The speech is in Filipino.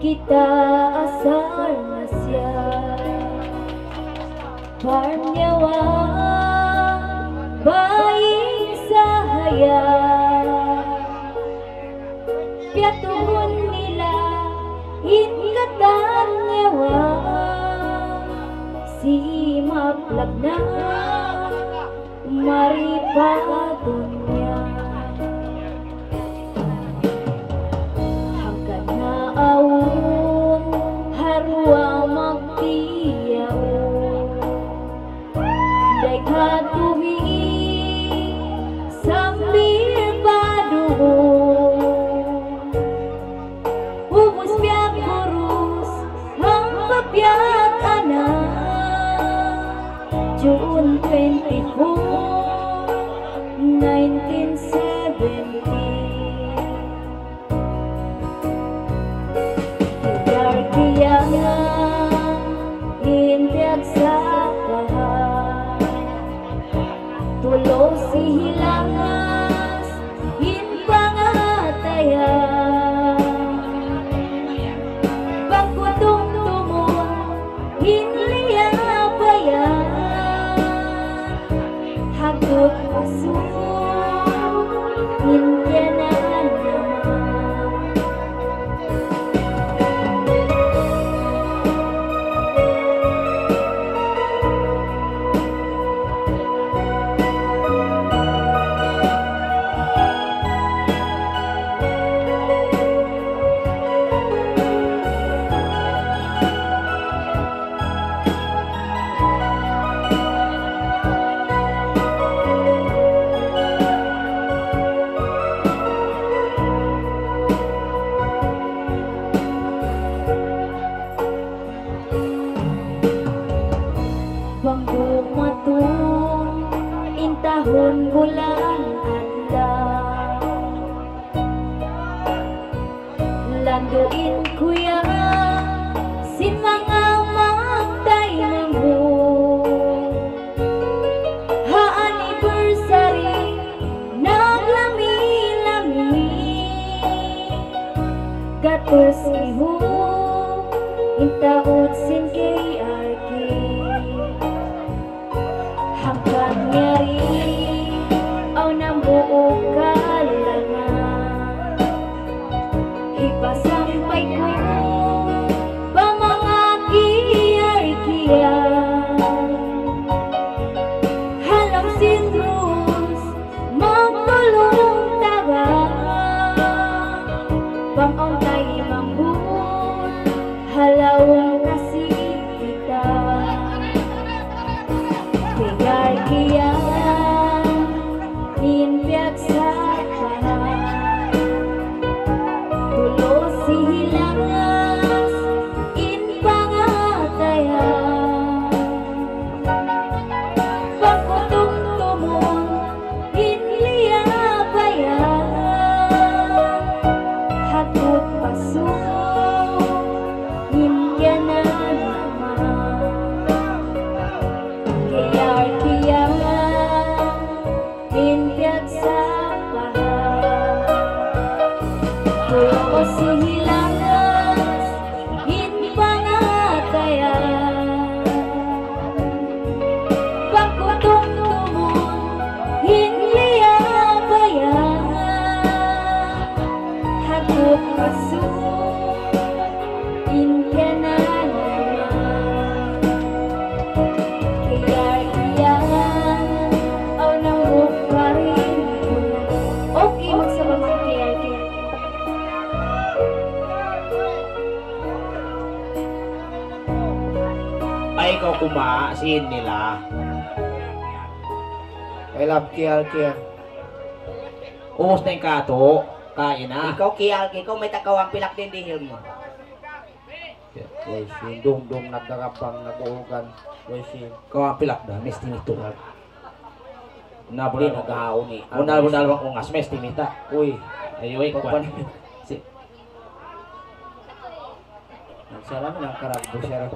kita asal na siya parnyawa baing sahaya piatuhon nila ingkatan nyawa si maplag na maripaton niya hanggang na awon harwa magtiyaw day katuwi sambil paduhon ubos biyak kurus ang pabiyak anak June 24, 1970 Kiyar-kiyangan hintiag sa bahay tulo si hilangas hinpangatayan pagkutong tumon hinliyabayan hagot asun hintianan Bangkok matun intahon bulan adlaw landuin kuya sin mga magtay mambo ha anniversary naglami-lami gatos iho intaot sin kay hanggang nyari aw nang buong kalangan ipasampay ko pa mga kiyar-kiyar halang sinrus magtulong taga bangong tayo mambun halawang kasi kita Kiyar-kiyan hintiag sa bahay tulo si hilangas inpangatayan pagkutong tumon hinliyabayan hagot pasun hintianan hintiag sa bahay tulo si hilangas hinpangatayan pagkutong tumon hinliyabayan hagot pasun hintianan ay ikaw kumaasin nila. I love Kial. Ubus na yung kato, kain na. Ikaw kiyal, ikaw may takawang pilak din dihil mo. Waisin, dum-dum nagdarapang nag-uugan. Waisin. Ikaw ang pilak na, mes tinito. Hindi nag-ahaon eh. Unal-unal wang ungas, mes tinita. Uy, Ayoy, kwan. nagsalamin ang karagbo siya.